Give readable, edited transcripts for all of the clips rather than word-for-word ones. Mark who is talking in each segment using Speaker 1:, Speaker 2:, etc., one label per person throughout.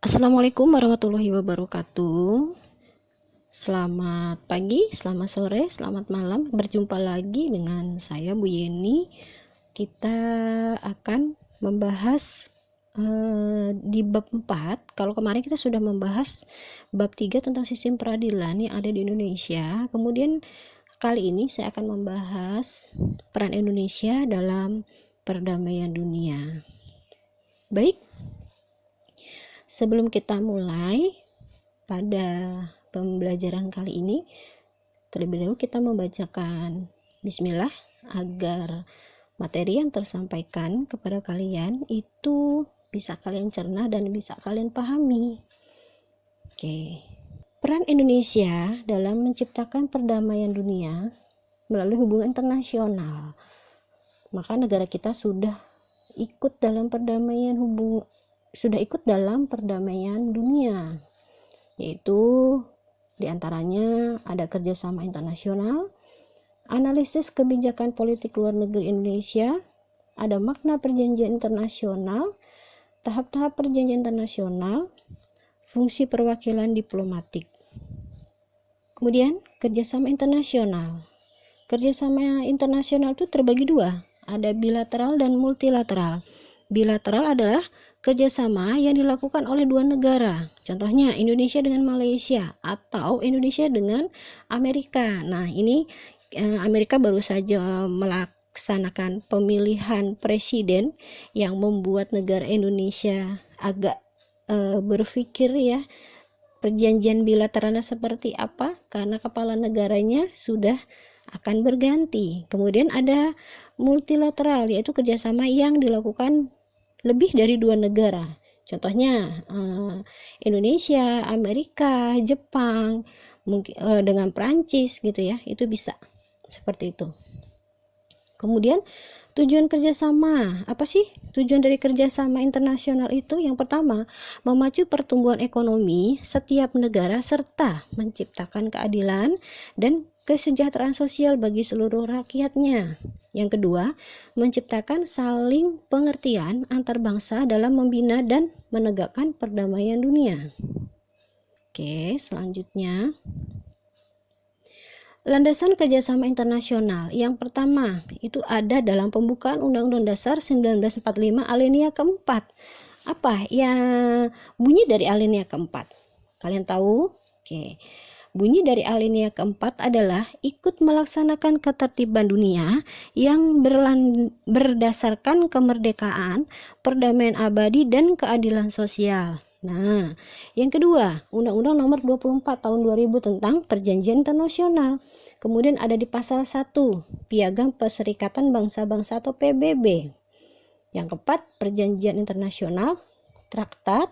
Speaker 1: Assalamualaikum warahmatullahi wabarakatuh. Selamat pagi, selamat sore, selamat malam. Berjumpa lagi dengan saya Bu Yeni. Kita akan membahas di bab 4. Kalau kemarin kita sudah membahas bab 3 tentang sistem peradilan yang ada di Indonesia. Kemudian kali ini saya akan membahas peran Indonesia dalam perdamaian dunia. Baik, sebelum kita mulai pada pembelajaran kali ini, terlebih dahulu kita membacakan Bismillah agar materi yang tersampaikan kepada kalian itu bisa kalian cerna dan bisa kalian pahami. Oke. Peran Indonesia dalam menciptakan perdamaian dunia melalui hubungan internasional. Maka negara kita sudah ikut dalam perdamaian dunia, yaitu diantaranya ada kerjasama internasional, analisis kebijakan politik luar negeri Indonesia, ada makna perjanjian internasional, tahap-tahap perjanjian internasional, fungsi perwakilan diplomatik. Kemudian kerjasama internasional. Kerjasama internasional itu terbagi dua, ada bilateral dan multilateral. Bilateral adalah kerjasama yang dilakukan oleh dua negara, contohnya Indonesia dengan Malaysia atau Indonesia dengan Amerika. Nah, ini Amerika baru saja melaksanakan pemilihan presiden yang membuat negara Indonesia agak berpikir ya, perjanjian bilateralnya seperti apa, karena kepala negaranya sudah akan berganti. Kemudian ada multilateral, yaitu kerjasama yang dilakukan lebih dari dua negara, contohnya Indonesia, Amerika, Jepang, mungkin dengan Prancis gitu ya, itu bisa seperti itu. Kemudian tujuan kerjasama, apa sih tujuan dari kerjasama internasional itu? Yang pertama, memacu pertumbuhan ekonomi setiap negara serta menciptakan keadilan dan kesejahteraan sosial bagi seluruh rakyatnya. Yang kedua, menciptakan saling pengertian antar bangsa dalam membina dan menegakkan perdamaian dunia. Oke, selanjutnya landasan kerjasama internasional. Yang pertama, itu ada dalam pembukaan Undang-Undang Dasar 1945 alinea keempat. Apa yang bunyi dari alinea keempat? Kalian tahu? Oke. Bunyi dari alinea keempat adalah ikut melaksanakan ketertiban dunia yang berdasarkan kemerdekaan, perdamaian abadi, dan keadilan sosial. Nah, yang kedua, Undang-Undang Nomor 24 Tahun 2000 tentang Perjanjian Internasional. Kemudian ada di pasal 1, Piagam Perserikatan Bangsa-Bangsa atau PBB. Yang keempat, Perjanjian Internasional, traktat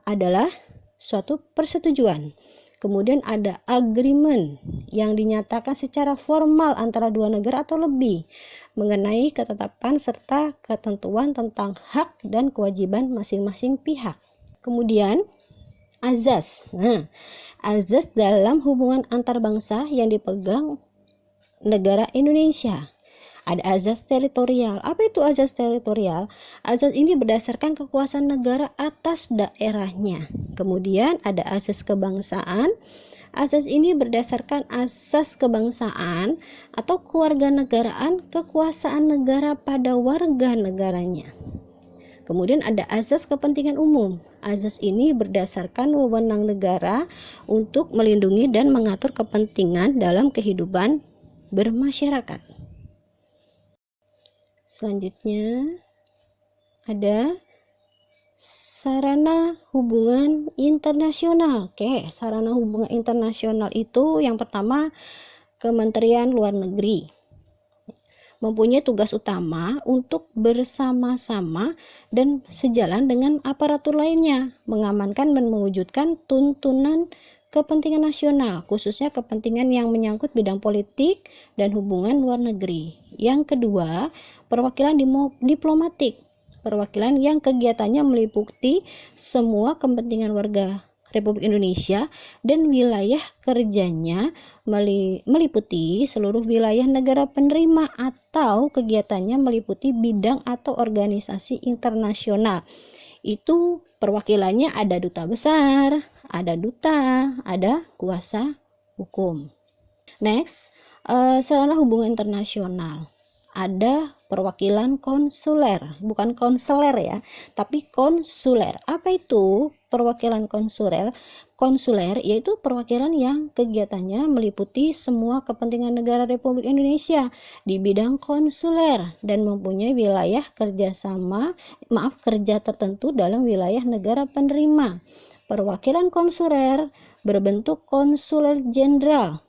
Speaker 1: adalah suatu persetujuan. Kemudian ada agreement yang dinyatakan secara formal antara dua negara atau lebih mengenai ketetapan serta ketentuan tentang hak dan kewajiban masing-masing pihak. Kemudian azas. Nah, azas dalam hubungan antar bangsa yang dipegang negara Indonesia. Ada azas teritorial. Apa itu azas teritorial? Azas ini berdasarkan kekuasaan negara atas daerahnya. Kemudian ada azas kebangsaan. Azas ini berdasarkan asas kebangsaan atau kewarganegaraan kekuasaan negara pada warga negaranya. Kemudian ada azas kepentingan umum. Azas ini berdasarkan wewenang negara untuk melindungi dan mengatur kepentingan dalam kehidupan bermasyarakat. Selanjutnya ada sarana hubungan internasional. Oke, sarana hubungan internasional itu yang pertama Kementerian Luar Negeri. Mempunyai tugas utama untuk bersama-sama dan sejalan dengan aparatur lainnya mengamankan dan mewujudkan tuntunan kepentingan nasional, khususnya kepentingan yang menyangkut bidang politik dan hubungan luar negeri. Yang kedua, perwakilan diplomatik. Perwakilan yang kegiatannya meliputi semua kepentingan warga Republik Indonesia dan wilayah kerjanya meliputi seluruh wilayah negara penerima atau kegiatannya meliputi bidang atau organisasi internasional Itu perwakilannya ada duta besar, ada duta, ada kuasa hukum. Next, sarana hubungan internasional. Ada perwakilan konsuler, bukan konseler ya, tapi konsuler. Apa itu perwakilan konsuler? Konsuler yaitu perwakilan yang kegiatannya meliputi semua kepentingan negara Republik Indonesia di bidang konsuler dan mempunyai wilayah kerja tertentu dalam wilayah negara penerima. Perwakilan konsuler berbentuk konsuler jenderal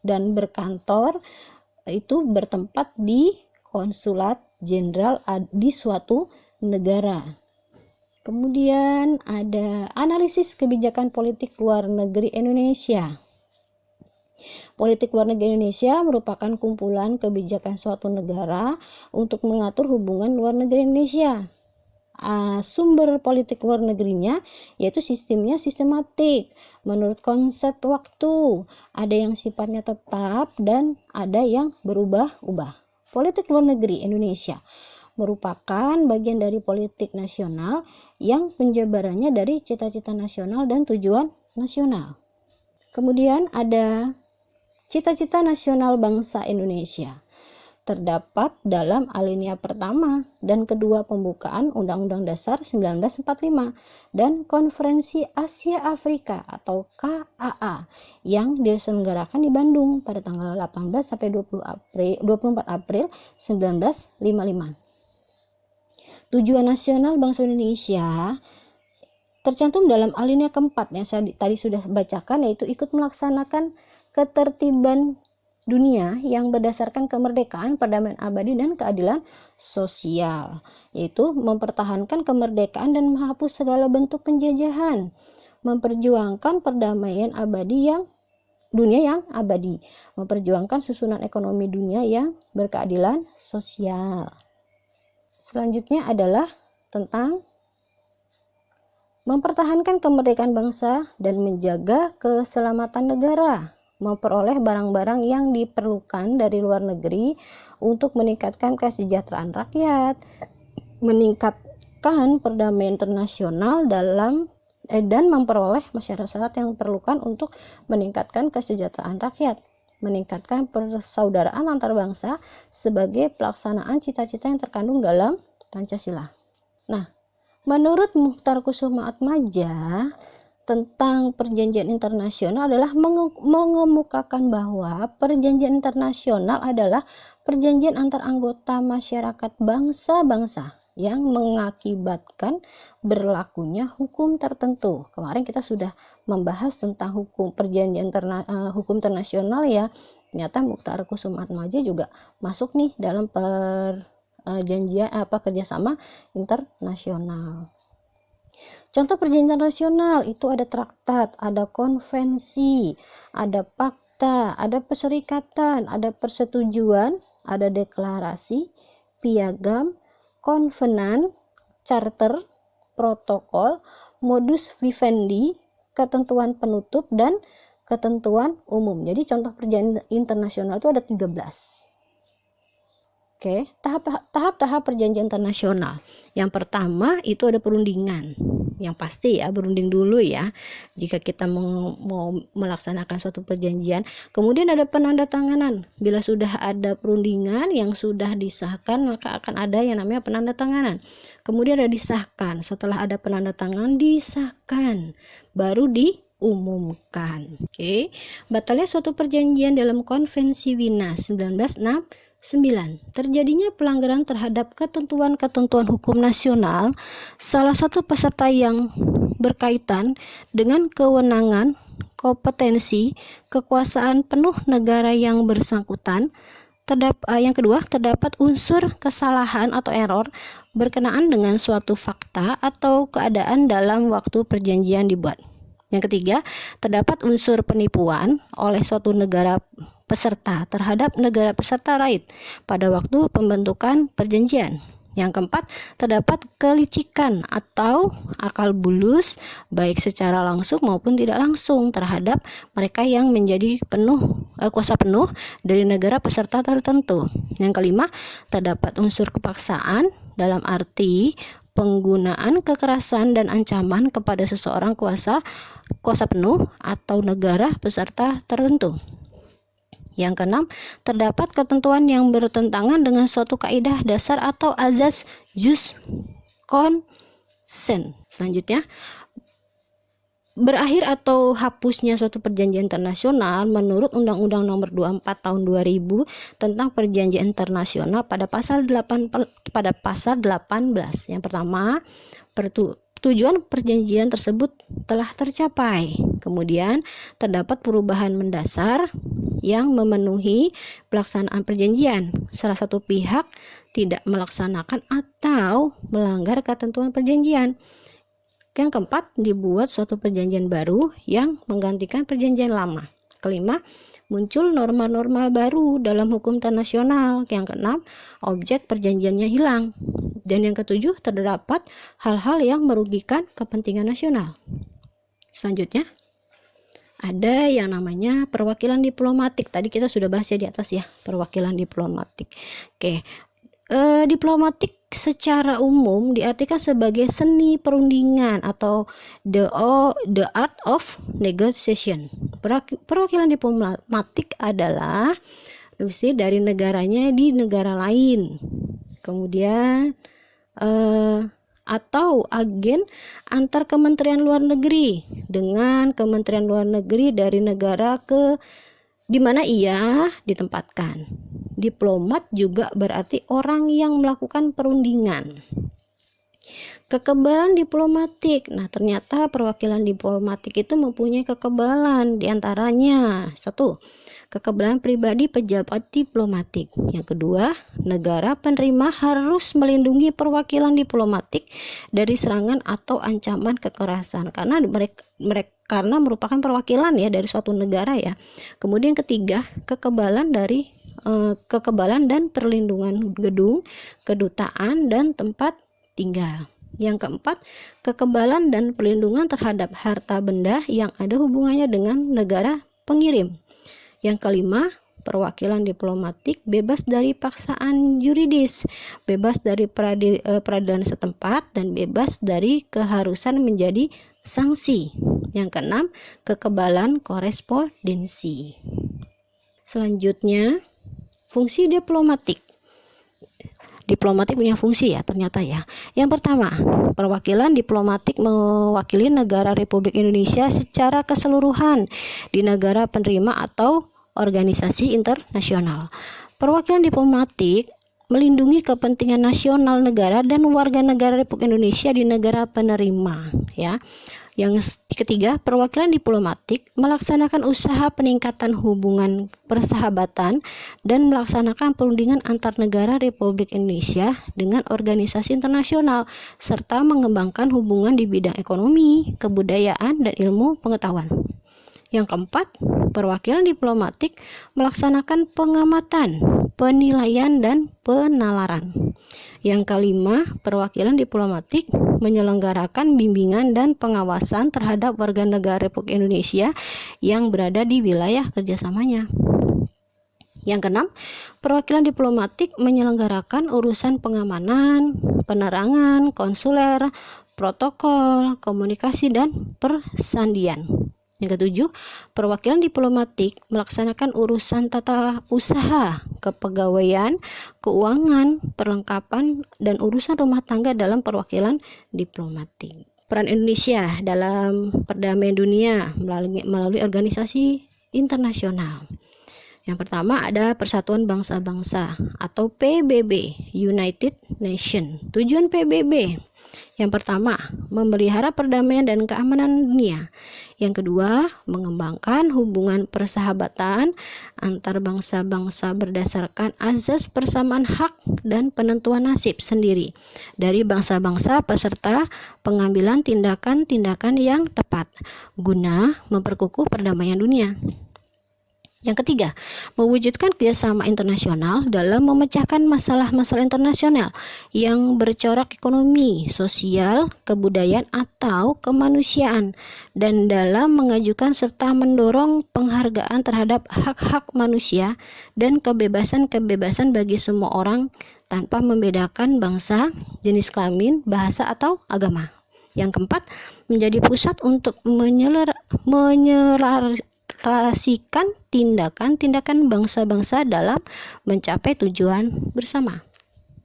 Speaker 1: dan berkantor itu bertempat di konsulat jenderal di suatu negara. Kemudian ada analisis kebijakan politik luar negeri Indonesia. Politik luar negeri Indonesia merupakan kumpulan kebijakan suatu negara untuk mengatur hubungan luar negeri Indonesia. Sumber politik luar negerinya yaitu sistemnya sistematik menurut konsep waktu, ada yang sifatnya tetap dan ada yang berubah-ubah. Politik luar negeri Indonesia merupakan bagian dari politik nasional yang penjabarannya dari cita-cita nasional dan tujuan nasional. Kemudian ada cita-cita nasional bangsa Indonesia. Terdapat dalam alinea pertama dan kedua pembukaan Undang-Undang Dasar 1945 dan Konferensi Asia Afrika atau KAA yang diselenggarakan di Bandung pada tanggal 18 sampai 24 April 1955. Tujuan nasional bangsa Indonesia tercantum dalam alinea keempat yang saya tadi sudah bacakan, yaitu ikut melaksanakan ketertiban dunia yang berdasarkan kemerdekaan, perdamaian abadi, dan keadilan sosial, yaitu mempertahankan kemerdekaan dan menghapus segala bentuk penjajahan, memperjuangkan perdamaian abadi dunia yang abadi, memperjuangkan susunan ekonomi dunia yang berkeadilan sosial. Selanjutnya adalah tentang mempertahankan kemerdekaan bangsa dan menjaga keselamatan negara, memperoleh barang-barang yang diperlukan dari luar negeri untuk meningkatkan kesejahteraan rakyat, meningkatkan perdamaian internasional dan memperoleh syarat-syarat yang diperlukan untuk meningkatkan kesejahteraan rakyat, meningkatkan persaudaraan antar bangsa sebagai pelaksanaan cita-cita yang terkandung dalam Pancasila. Nah, menurut Muchtar Kusumaatmadja, tentang perjanjian internasional adalah mengemukakan bahwa perjanjian internasional adalah perjanjian antar anggota masyarakat bangsa-bangsa yang mengakibatkan berlakunya hukum tertentu. Kemarin kita sudah membahas tentang hukum perjanjian hukum internasional ya. Ternyata Muchtar Kusumaatmadja juga masuk nih dalam perjanjian kerjasama internasional. Contoh perjanjian internasional itu ada traktat, ada konvensi, ada fakta, ada perserikatan, ada persetujuan, ada deklarasi, piagam, konvenan, charter, protokol, modus vivendi, ketentuan penutup, dan ketentuan umum. Jadi contoh perjanjian internasional itu ada 13. Oke, tahap-tahap perjanjian internasional. Yang pertama itu ada perundingan. Yang pasti ya, berunding dulu ya jika kita mau melaksanakan suatu perjanjian. Kemudian ada penandatanganan. Bila sudah ada perundingan yang sudah disahkan, maka akan ada yang namanya penandatanganan. Kemudian ada disahkan. Setelah ada penandatanganan, disahkan, baru diumumkan. Oke, batalnya suatu perjanjian dalam Konvensi Wina 1969. Terjadinya pelanggaran terhadap ketentuan-ketentuan hukum nasional salah satu peserta yang berkaitan dengan kewenangan, kompetensi, kekuasaan penuh negara yang bersangkutan. Yang kedua, terdapat unsur kesalahan atau error berkenaan dengan suatu fakta atau keadaan dalam waktu perjanjian dibuat. Yang ketiga, terdapat unsur penipuan oleh suatu negara peserta terhadap negara peserta lain pada waktu pembentukan perjanjian. Yang keempat, terdapat kelicikan atau akal bulus baik secara langsung maupun tidak langsung terhadap mereka yang menjadi kuasa penuh dari negara peserta tertentu. Yang kelima, terdapat unsur kepaksaan dalam arti penggunaan kekerasan dan ancaman kepada seseorang kuasa penuh atau negara peserta tertentu. Yang keenam, terdapat ketentuan yang bertentangan dengan suatu kaidah dasar atau azas jus consent. Selanjutnya, berakhir atau hapusnya suatu perjanjian internasional menurut Undang-Undang Nomor 24 Tahun 2000 tentang Perjanjian Internasional pada pasal 18. Yang pertama, tujuan perjanjian tersebut telah tercapai. Kemudian, terdapat perubahan mendasar yang memenuhi pelaksanaan perjanjian. Salah satu pihak tidak melaksanakan atau melanggar ketentuan perjanjian. Yang keempat, dibuat suatu perjanjian baru yang menggantikan perjanjian lama. Kelima, muncul norma-norma baru dalam hukum internasional. Yang keenam, objek perjanjiannya hilang. Dan yang ketujuh, terdapat hal-hal yang merugikan kepentingan nasional. Selanjutnya, ada yang namanya perwakilan diplomatik. Tadi kita sudah bahas ya di atas ya, perwakilan diplomatik. Oke. Diplomatik secara umum diartikan sebagai seni perundingan atau the art of negotiation. Perwakilan diplomatik adalah fungsi dari negaranya di negara lain. Kemudian atau agen antar kementerian luar negeri dengan kementerian luar negeri dari negara di mana ia ditempatkan. Diplomat juga berarti orang yang melakukan perundingan. Kekebalan diplomatik. Nah, ternyata perwakilan diplomatik itu mempunyai kekebalan, diantaranya 1. Kekebalan pribadi pejabat diplomatik. Yang kedua, negara penerima harus melindungi perwakilan diplomatik dari serangan atau ancaman kekerasan karena karena merupakan perwakilan ya dari suatu negara ya. Kemudian ketiga, kekebalan dan perlindungan gedung, kedutaan dan tempat tinggal. Yang keempat, kekebalan dan perlindungan terhadap harta benda yang ada hubungannya dengan negara pengirim. Yang kelima, perwakilan diplomatik bebas dari paksaan yuridis, bebas dari peradilan setempat, dan bebas dari keharusan menjadi sanksi. Yang keenam, kekebalan korespondensi. Selanjutnya, fungsi diplomatik. Diplomatik punya fungsi ya ternyata ya. Yang pertama, perwakilan diplomatik mewakili negara Republik Indonesia secara keseluruhan di negara penerima atau organisasi internasional. Perwakilan diplomatik melindungi kepentingan nasional negara dan warga negara Republik Indonesia di negara penerima ya. Yang ketiga, perwakilan diplomatik melaksanakan usaha peningkatan hubungan persahabatan dan melaksanakan perundingan antar negara Republik Indonesia dengan organisasi internasional serta mengembangkan hubungan di bidang ekonomi, kebudayaan, dan ilmu pengetahuan. Yang keempat, perwakilan diplomatik melaksanakan pengamatan, penilaian, dan penalaran. Yang kelima, perwakilan diplomatik menyelenggarakan bimbingan dan pengawasan terhadap warga negara Republik Indonesia yang berada di wilayah kerjasamanya. Yang keenam, perwakilan diplomatik menyelenggarakan urusan pengamanan, penerangan, konsuler, protokol, komunikasi, dan persandian. Yang ketujuh, perwakilan diplomatik melaksanakan urusan tata usaha, kepegawaian, keuangan, perlengkapan, dan urusan rumah tangga dalam perwakilan diplomatik. Peran Indonesia dalam perdamaian dunia melalui organisasi internasional. Yang pertama ada Persatuan Bangsa-Bangsa atau PBB, United Nations. Tujuan PBB yang pertama, memelihara perdamaian dan keamanan dunia. Yang kedua, mengembangkan hubungan persahabatan antar bangsa-bangsa berdasarkan azas persamaan hak dan penentuan nasib sendiri dari bangsa-bangsa peserta pengambilan tindakan-tindakan yang tepat guna memperkukuh perdamaian dunia. Yang ketiga, mewujudkan kerjasama internasional dalam memecahkan masalah-masalah internasional yang bercorak ekonomi, sosial, kebudayaan, atau kemanusiaan, dan dalam mengajukan serta mendorong penghargaan terhadap hak-hak manusia dan kebebasan-kebebasan bagi semua orang tanpa membedakan bangsa, jenis kelamin, bahasa, atau agama. Yang keempat, menjadi pusat untuk menyelarasikan tindakan-tindakan bangsa-bangsa dalam mencapai tujuan bersama.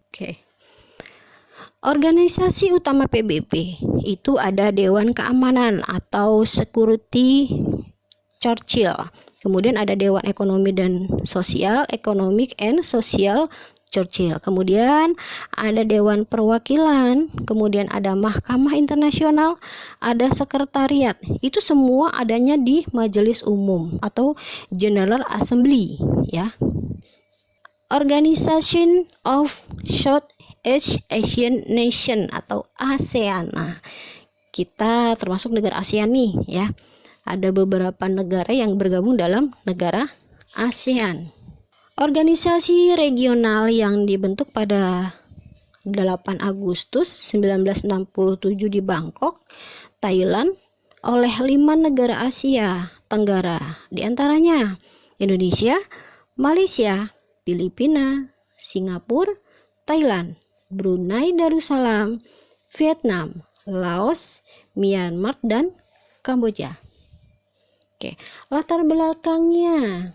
Speaker 1: Oke. Organisasi utama PBB itu ada Dewan Keamanan atau Security Council. Kemudian ada Dewan Ekonomi dan Sosial, Economic and Social Council. Kemudian ada Dewan Perwakilan, kemudian ada Mahkamah Internasional, ada Sekretariat. Itu semua adanya di Majelis Umum atau General Assembly, ya. Organization of Southeast Asian Nation atau ASEAN. Nah, kita termasuk negara ASEAN nih, ya. Ada beberapa negara yang bergabung dalam negara ASEAN. Organisasi regional yang dibentuk pada 8 Agustus 1967 di Bangkok, Thailand, oleh 5 negara Asia Tenggara, di antaranya Indonesia, Malaysia, Filipina, Singapura, Thailand, Brunei Darussalam, Vietnam, Laos, Myanmar, dan Kamboja. Oke, latar belakangnya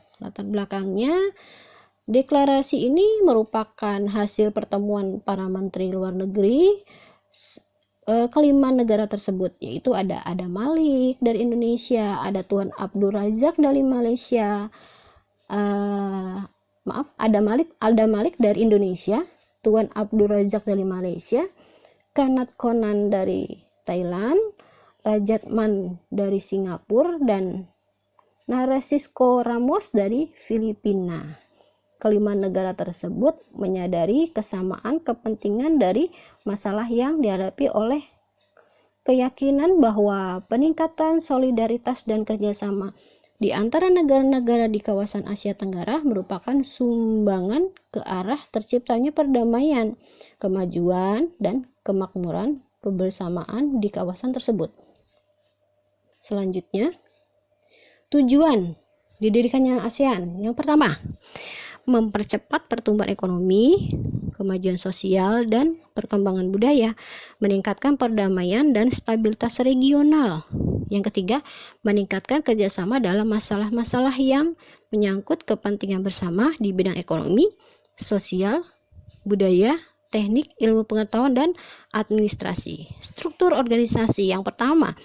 Speaker 1: deklarasi ini merupakan hasil pertemuan para menteri luar negeri kelima negara tersebut, yaitu ada Adam Malik dari Indonesia, ada Tuan Abdul Razak dari Malaysia, Alda Malik dari Indonesia, Tuan Abdul Razak dari Malaysia, Kanat Konan dari Thailand, Rajat Man dari Singapura, dan Narcisco Ramos dari Filipina. Kelima negara tersebut menyadari kesamaan kepentingan dari masalah yang dihadapi oleh keyakinan bahwa peningkatan solidaritas dan kerjasama di antara negara-negara di kawasan Asia Tenggara merupakan sumbangan ke arah terciptanya perdamaian, kemajuan, dan kemakmuran kebersamaan di kawasan tersebut. Selanjutnya, tujuan didirikannya ASEAN. Yang pertama, mempercepat pertumbuhan ekonomi, kemajuan sosial, dan perkembangan budaya, meningkatkan perdamaian dan stabilitas regional. Yang ketiga, meningkatkan kerjasama dalam masalah-masalah yang menyangkut kepentingan bersama di bidang ekonomi, sosial, budaya, teknik, ilmu pengetahuan, dan administrasi. Struktur organisasi yang pertama,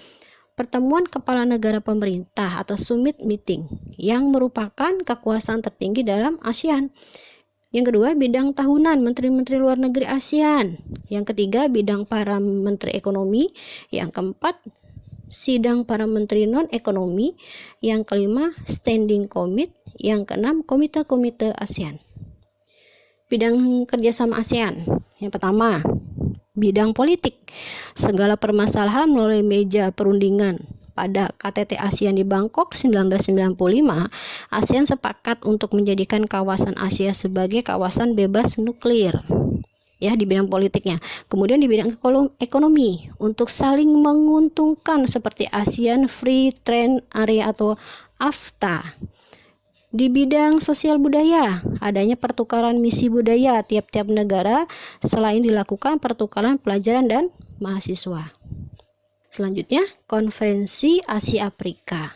Speaker 1: pertemuan kepala negara pemerintah atau summit meeting yang merupakan kekuasaan tertinggi dalam ASEAN. Yang kedua, bidang tahunan menteri-menteri luar negeri ASEAN. Yang ketiga, bidang para menteri ekonomi. Yang keempat, sidang para menteri non-ekonomi. Yang kelima, standing committee. Yang keenam, komite-komite ASEAN. Bidang kerjasama ASEAN. Yang pertama, bidang politik, segala permasalahan melalui meja perundingan. Pada KTT ASEAN di Bangkok 1995, ASEAN sepakat untuk menjadikan kawasan Asia sebagai kawasan bebas nuklir, ya, di bidang politiknya. Kemudian di bidang ekonomi, untuk saling menguntungkan seperti ASEAN Free Trade Area atau AFTA. Di bidang sosial budaya, adanya pertukaran misi budaya tiap-tiap negara selain dilakukan pertukaran pelajaran dan mahasiswa. Selanjutnya, Konferensi Asia Afrika.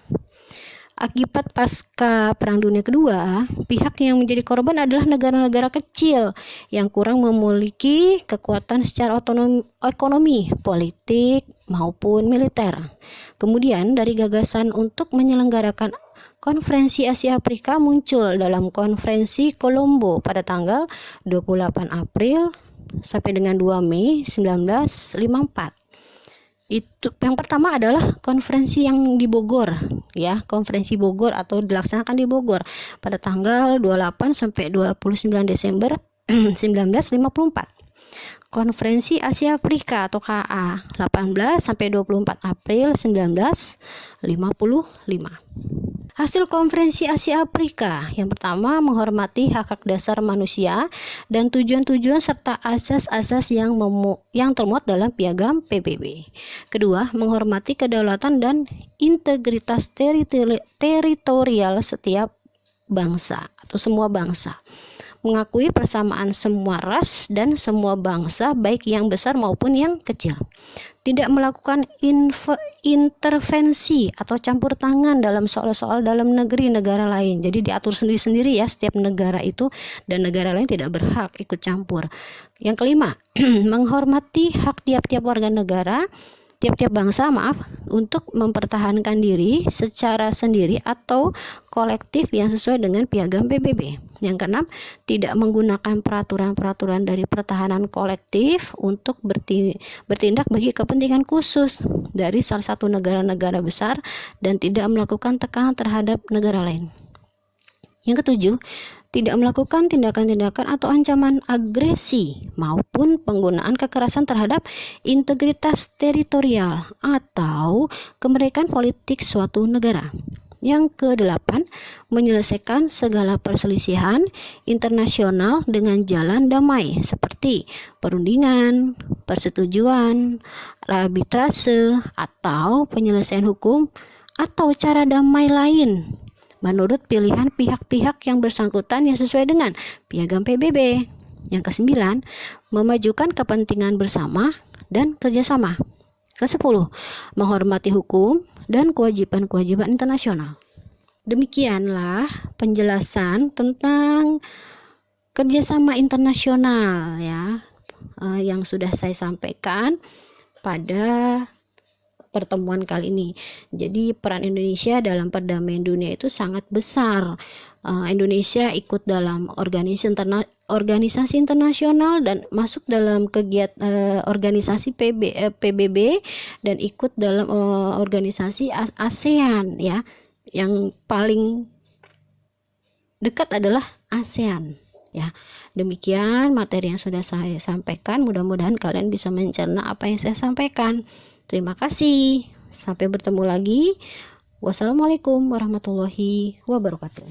Speaker 1: Akibat pasca Perang Dunia Kedua, pihak yang menjadi korban adalah negara-negara kecil yang kurang memiliki kekuatan secara ekonomi, politik, maupun militer. Kemudian dari gagasan untuk menyelenggarakan Konferensi Asia Afrika muncul dalam Konferensi Kolombo pada tanggal 28 April sampai dengan 2 Mei 1954. Itu yang pertama adalah konferensi yang di Bogor, ya, konferensi Bogor atau dilaksanakan di Bogor pada tanggal 28 sampai 29 Desember 1954. Konferensi Asia Afrika atau KA 18 sampai 24 April 1955. Hasil Konferensi Asia Afrika yang pertama, menghormati hak-hak dasar manusia dan tujuan-tujuan serta asas-asas yang termuat dalam piagam PBB. Kedua, menghormati kedaulatan dan integritas teritorial setiap bangsa atau semua bangsa. mengakui persamaan semua ras dan semua bangsa, baik yang besar maupun yang kecil. Tidak melakukan intervensi atau campur tangan dalam soal-soal dalam negeri negara lain. Jadi diatur sendiri-sendiri ya, setiap negara itu, dan negara lain tidak berhak ikut campur. Yang kelima, menghormati hak tiap-tiap warga negara, tiap-tiap bangsa untuk mempertahankan diri secara sendiri atau kolektif yang sesuai dengan piagam PBB. Yang keenam, tidak menggunakan peraturan-peraturan dari pertahanan kolektif untuk bertindak bagi kepentingan khusus dari salah satu negara-negara besar dan tidak melakukan tekanan terhadap negara lain. Yang ketujuh, tidak melakukan tindakan-tindakan atau ancaman agresi maupun penggunaan kekerasan terhadap integritas teritorial atau kemerdekaan politik suatu negara. Yang kedelapan, menyelesaikan segala perselisihan internasional dengan jalan damai seperti perundingan, persetujuan, arbitrase, atau penyelesaian hukum atau cara damai lain menurut pilihan pihak-pihak yang bersangkutan yang sesuai dengan piagam PBB. Yang kesembilan, memajukan kepentingan bersama dan kerjasama. Kesepuluh, menghormati hukum dan kewajiban-kewajiban internasional. Demikianlah penjelasan tentang kerjasama internasional ya, yang sudah saya sampaikan pada pertemuan kali ini. Jadi peran Indonesia dalam perdamaian dunia itu sangat besar. Indonesia ikut dalam organisasi internasional dan masuk dalam kegiatan organisasi PBB dan ikut dalam organisasi ASEAN ya. Yang paling dekat adalah ASEAN ya. Demikian materi yang sudah saya sampaikan, mudah-mudahan kalian bisa mencerna apa yang saya sampaikan. Terima kasih. Sampai bertemu lagi. Wassalamualaikum warahmatullahi wabarakatuh.